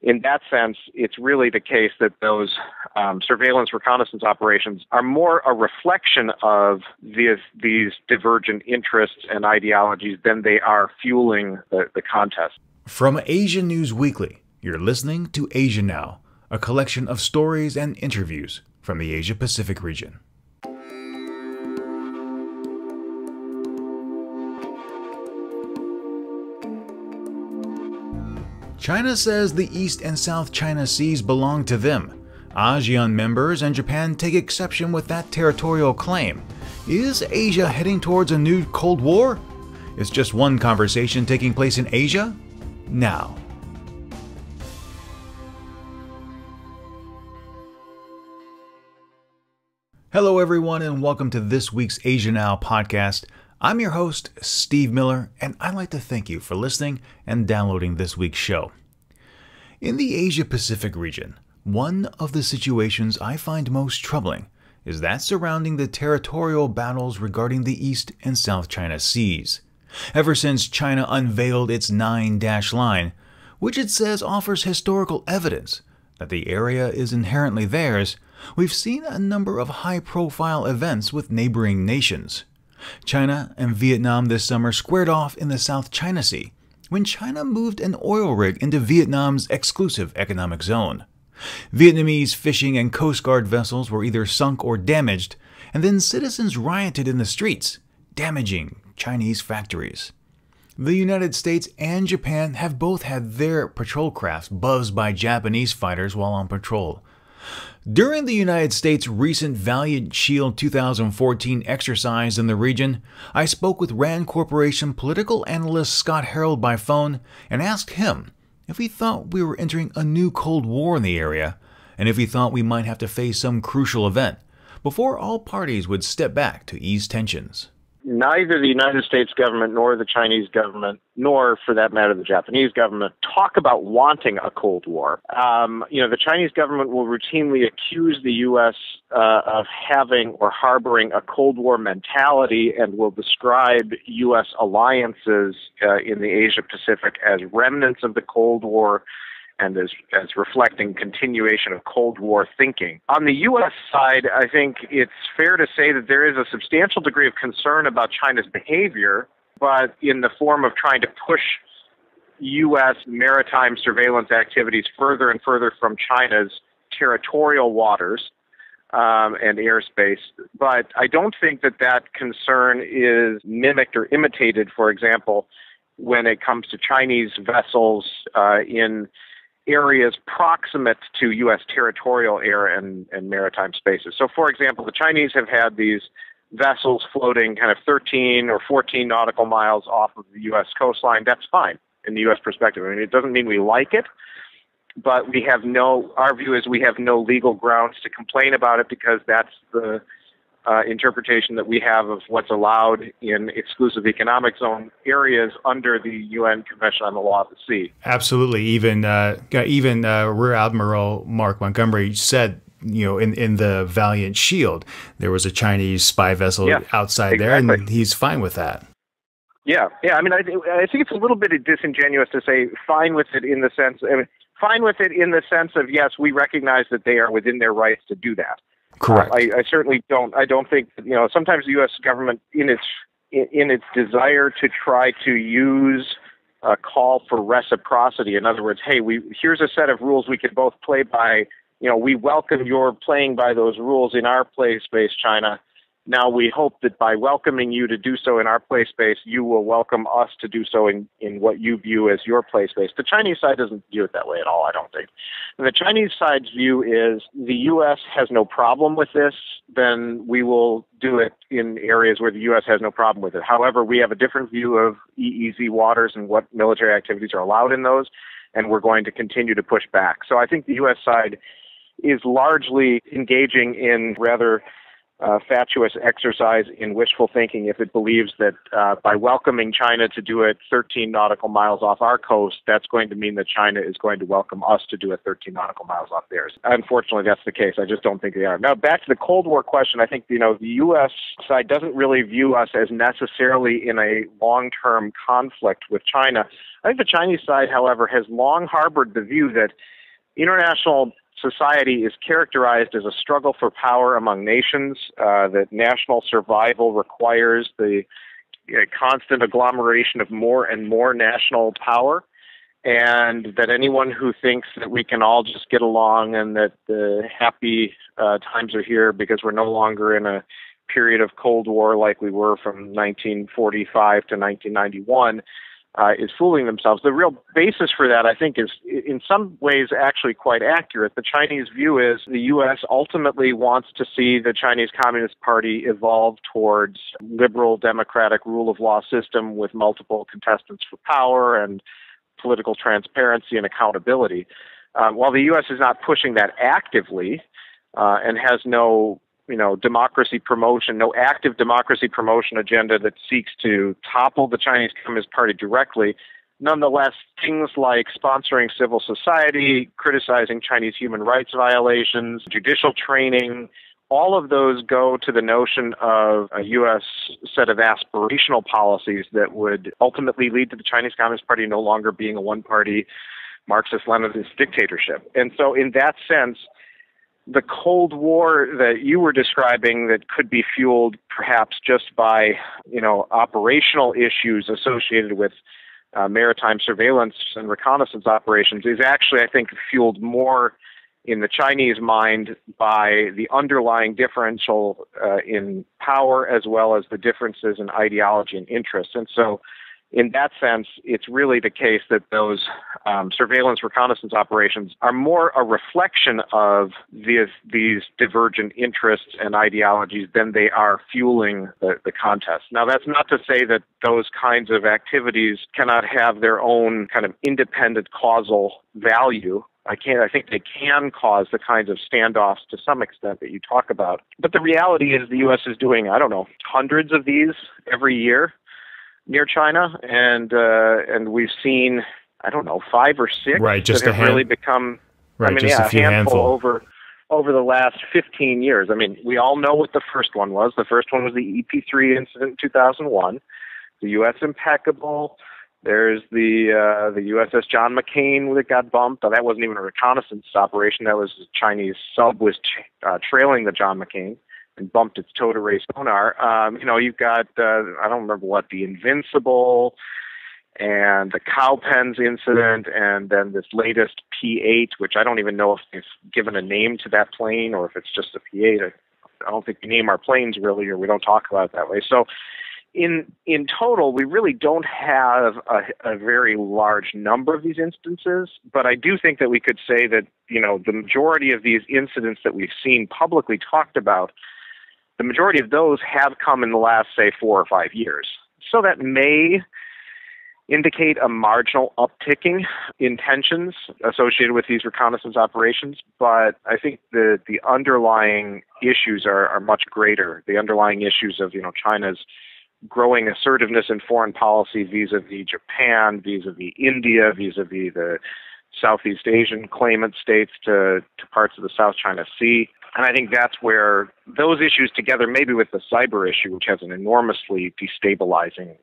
in that sense, it's really the case that those surveillance reconnaissance operations are more a reflection of these divergent interests and ideologies than they are fueling the contest. From Asia News Weekly, you're listening to Asia Now, a collection of stories and interviews from the Asia-Pacific region. China says the East and South China Seas belong to them. ASEAN members and Japan take exception with that territorial claim. Is Asia heading towards a new Cold War? Is just one conversation taking place in Asia? Now. Hello everyone and welcome to this week's Asia Now podcast. I'm your host, Steve Miller, and I'd like to thank you for listening and downloading this week's show. In the Asia-Pacific region, one of the situations I find most troubling is that surrounding the territorial battles regarding the East and South China Seas. Ever since China unveiled its 9-dash line, which it says offers historical evidence that the area is inherently theirs, we've seen a number of high-profile events with neighboring nations. China and Vietnam this summer squared off in the South China Sea when China moved an oil rig into Vietnam's exclusive economic zone. Vietnamese fishing and Coast Guard vessels were either sunk or damaged, and then citizens rioted in the streets, damaging Chinese factories. The United States and Japan have both had their patrol crafts buzzed by Japanese fighters while on patrol. During the United States' recent Valiant Shield 2014 exercise in the region, I spoke with RAND Corporation political analyst Scott Harold by phone and asked him if he thought we were entering a new Cold War in the area, and if he thought we might have to face some crucial event before all parties would step back to ease tensions. Neither the United States government nor the Chinese government, nor for that matter the Japanese government, talk about wanting a Cold War. The Chinese government will routinely accuse the U.S. Of having or harboring a Cold War mentality and will describe U.S. alliances in the Asia-Pacific as remnants of the Cold War and as reflecting continuation of Cold War thinking. On the U.S. side, I think it's fair to say that there is a substantial degree of concern about China's behavior, but in the form of trying to push U.S. maritime surveillance activities further and further from China's territorial waters and airspace. But I don't think that concern is mimicked or imitated, for example, when it comes to Chinese vessels in areas proximate to U.S. territorial air and maritime spaces. So, for example, the Chinese have had these vessels floating kind of 13 or 14 nautical miles off of the U.S. coastline. That's fine in the U.S. perspective. I mean, it doesn't mean we like it, but our view is we have no legal grounds to complain about it because that's the interpretation that we have of what's allowed in exclusive economic zone areas under the UN Convention on the Law of the Sea. Absolutely. Even Rear Admiral Mark Montgomery said, in the Valiant Shield, there was a Chinese spy vessel outside there, and he's fine with that. Yeah. I mean, I think it's a little bit disingenuous to say fine with it in the sense. Fine with it in the sense of yes, we recognize that they are within their rights to do that. Correct. I certainly don't. I don't think sometimes the U.S. government, in its desire to try to use a call for reciprocity, in other words, hey, here's a set of rules we can both play by. We welcome your playing by those rules in our play space, China. Now we hope that by welcoming you to do so in our play space, you will welcome us to do so in what you view as your play space. The Chinese side doesn't view it that way at all, I don't think. And the Chinese side's view is the U.S. has no problem with this, then we will do it in areas where the U.S. has no problem with it. However, we have a different view of EEZ waters and what military activities are allowed in those, and we're going to continue to push back. So I think the U.S. side is largely engaging in rather fatuous exercise in wishful thinking if it believes that by welcoming China to do it 13 nautical miles off our coast, that's going to mean that China is going to welcome us to do it 13 nautical miles off theirs. Unfortunately, that's the case. I just don't think they are. Now, back to the Cold War question, I think, the U.S. side doesn't really view us as necessarily in a long-term conflict with China. I think the Chinese side, however, has long harbored the view that international society is characterized as a struggle for power among nations, that national survival requires the constant agglomeration of more and more national power, and that anyone who thinks that we can all just get along and that the happy times are here because we're no longer in a period of Cold War like we were from 1945 to 1991, is fooling themselves. The real basis for that, I think, is in some ways actually quite accurate. The Chinese view is the U.S. ultimately wants to see the Chinese Communist Party evolve towards liberal democratic rule of law system with multiple contestants for power and political transparency and accountability. While the U.S. is not pushing that actively and has no democracy promotion, no active democracy promotion agenda that seeks to topple the Chinese Communist Party directly. Nonetheless, things like sponsoring civil society, criticizing Chinese human rights violations, judicial training, all of those go to the notion of a U.S. set of aspirational policies that would ultimately lead to the Chinese Communist Party no longer being a one-party Marxist-Leninist dictatorship. And so in that sense, the Cold War that you were describing that could be fueled perhaps just by, operational issues associated with maritime surveillance and reconnaissance operations is actually, I think, fueled more in the Chinese mind by the underlying differential in power as well as the differences in ideology and interests. And so in that sense, it's really the case that those surveillance reconnaissance operations are more a reflection of these divergent interests and ideologies than they are fueling the contest. Now, that's not to say that those kinds of activities cannot have their own kind of independent causal value. I think they can cause the kinds of standoffs to some extent that you talk about. But the reality is the U.S. is doing, hundreds of these every year near China, and we've seen, 5 or 6 just that have really become, a handful over the last 15 years. We all know what the first one was. The first one was the EP3 incident in 2001, the U.S. Impeccable. There's the USS John McCain that got bumped. That wasn't even a reconnaissance operation. That was a Chinese sub was trailing the John McCain and bumped its tow to race sonar. You've got, I don't remember what, the Invincible and the Cowpens incident, and then this latest P-8, which I don't even know if they've given a name to that plane or if it's just a P-8. I don't think we name our planes really, or we don't talk about it that way. So in total, we really don't have a very large number of these instances, but I do think that we could say that, the majority of these incidents that we've seen publicly talked about, the majority of those have come in the last, say, 4 or 5 years. So that may indicate a marginal upticking in tensions associated with these reconnaissance operations, but I think the underlying issues are much greater. The underlying issues of, China's growing assertiveness in foreign policy vis-a-vis Japan, vis-a-vis India, vis-a-vis the Southeast Asian claimant states to parts of the South China Sea. And I think that's where those issues together, maybe with the cyber issue, which has an enormously destabilizing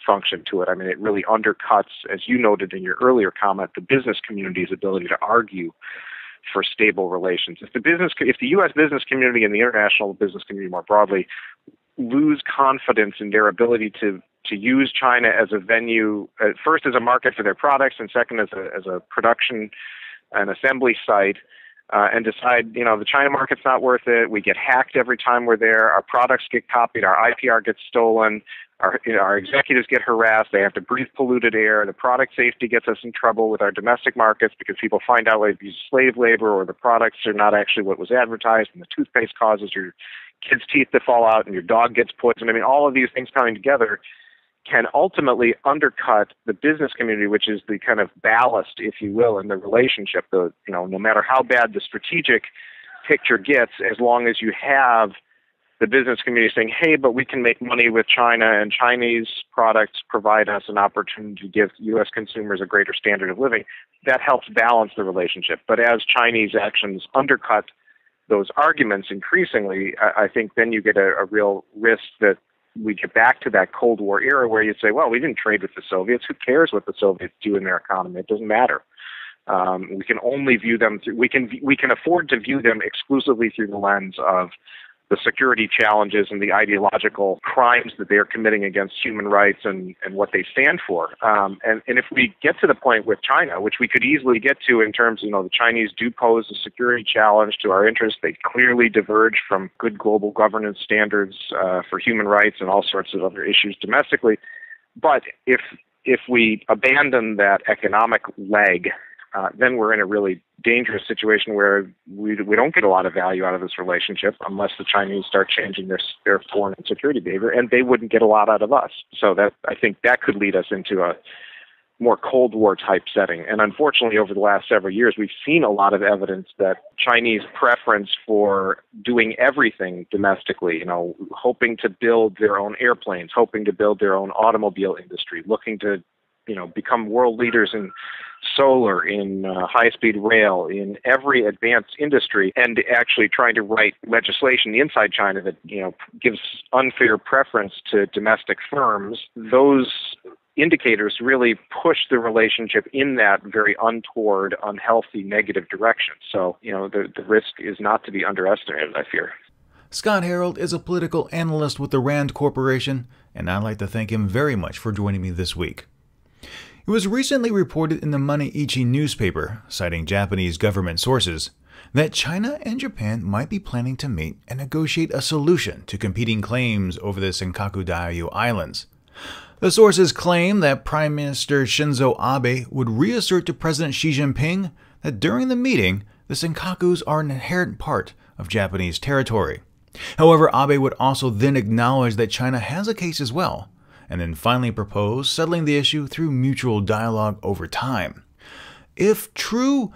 function to it. It really undercuts, as you noted in your earlier comment, the business community's ability to argue for stable relations. If the U.S. business community and the international business community more broadly lose confidence in their ability to use China as a venue, first as a market for their products, and second as a production and assembly site, and decide, the China market's not worth it. We get hacked every time we're there. Our products get copied. Our IPR gets stolen. Our executives get harassed. They have to breathe polluted air. The product safety gets us in trouble with our domestic markets because people find out we've used slave labor or the products are not actually what was advertised, and the toothpaste causes your kids' teeth to fall out and your dog gets poisoned. All of these things coming together can ultimately undercut the business community, which is the kind of ballast, if you will, in the relationship. No matter how bad the strategic picture gets, as long as you have the business community saying, hey, but we can make money with China, and Chinese products provide us an opportunity to give U.S. consumers a greater standard of living, that helps balance the relationship. But as Chinese actions undercut those arguments increasingly, I think then you get a real risk that we get back to that Cold War era where you say, well, we didn't trade with the Soviets. Who cares what the Soviets do in their economy? It doesn't matter. We can only view them through, we can afford to view them exclusively through the lens of the security challenges and the ideological crimes that they are committing against human rights and what they stand for. And if we get to the point with China, which we could easily get to in terms of, the Chinese do pose a security challenge to our interests. They clearly diverge from good global governance standards for human rights and all sorts of other issues domestically. But if we abandon that economic leg, then we're in a really dangerous situation where we don't get a lot of value out of this relationship unless the Chinese start changing their foreign and security behavior, and they wouldn't get a lot out of us. So I think that could lead us into a more Cold War type setting. And unfortunately, over the last several years, we've seen a lot of evidence that Chinese preference for doing everything domestically, hoping to build their own airplanes, hoping to build their own automobile industry, looking to become world leaders in solar, in high-speed rail, in every advanced industry, and actually trying to write legislation inside China that, gives unfair preference to domestic firms. Those indicators really push the relationship in that very untoward, unhealthy, negative direction. So, the risk is not to be underestimated, I fear. Scott Harold is a political analyst with the Rand Corporation, and I'd like to thank him very much for joining me this week. It was recently reported in the Mainichi newspaper, citing Japanese government sources, that China and Japan might be planning to meet and negotiate a solution to competing claims over the Senkaku Diaoyu Islands. The sources claim that Prime Minister Shinzo Abe would reassert to President Xi Jinping that during the meeting, the Senkakus are an inherent part of Japanese territory. However, Abe would also then acknowledge that China has a case as well, and then finally propose settling the issue through mutual dialogue over time. If true,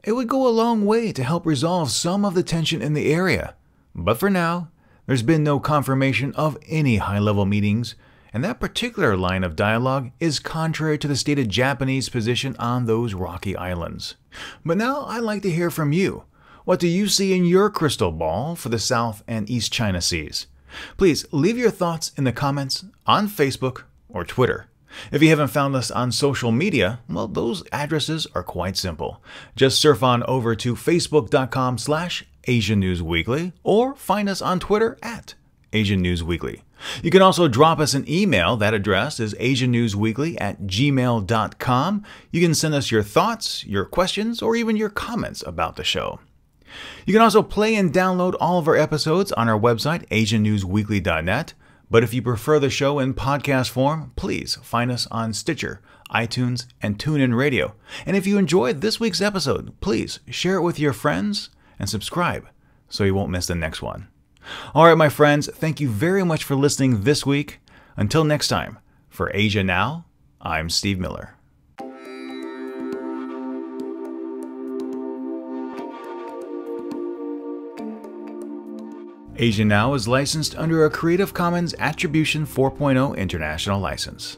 it would go a long way to help resolve some of the tension in the area. But for now, there's been no confirmation of any high-level meetings, and that particular line of dialogue is contrary to the stated Japanese position on those rocky islands. But now I'd like to hear from you. What do you see in your crystal ball for the South and East China Seas? Please leave your thoughts in the comments on Facebook or Twitter. If you haven't found us on social media, well, those addresses are quite simple. Just surf on over to facebook.com/AsianNewsWeekly or find us on Twitter @AsianNewsWeekly. You can also drop us an email. That address is asiannewsweekly@gmail.com. You can send us your thoughts, your questions, or even your comments about the show. You can also play and download all of our episodes on our website, asiannewsweekly.net. But if you prefer the show in podcast form, please find us on Stitcher, iTunes, and TuneIn Radio. And if you enjoyed this week's episode, please share it with your friends and subscribe so you won't miss the next one. All right, my friends, thank you very much for listening this week. Until next time, for Asia Now, I'm Steve Miller. Asia Now is licensed under a Creative Commons Attribution 4.0 International License.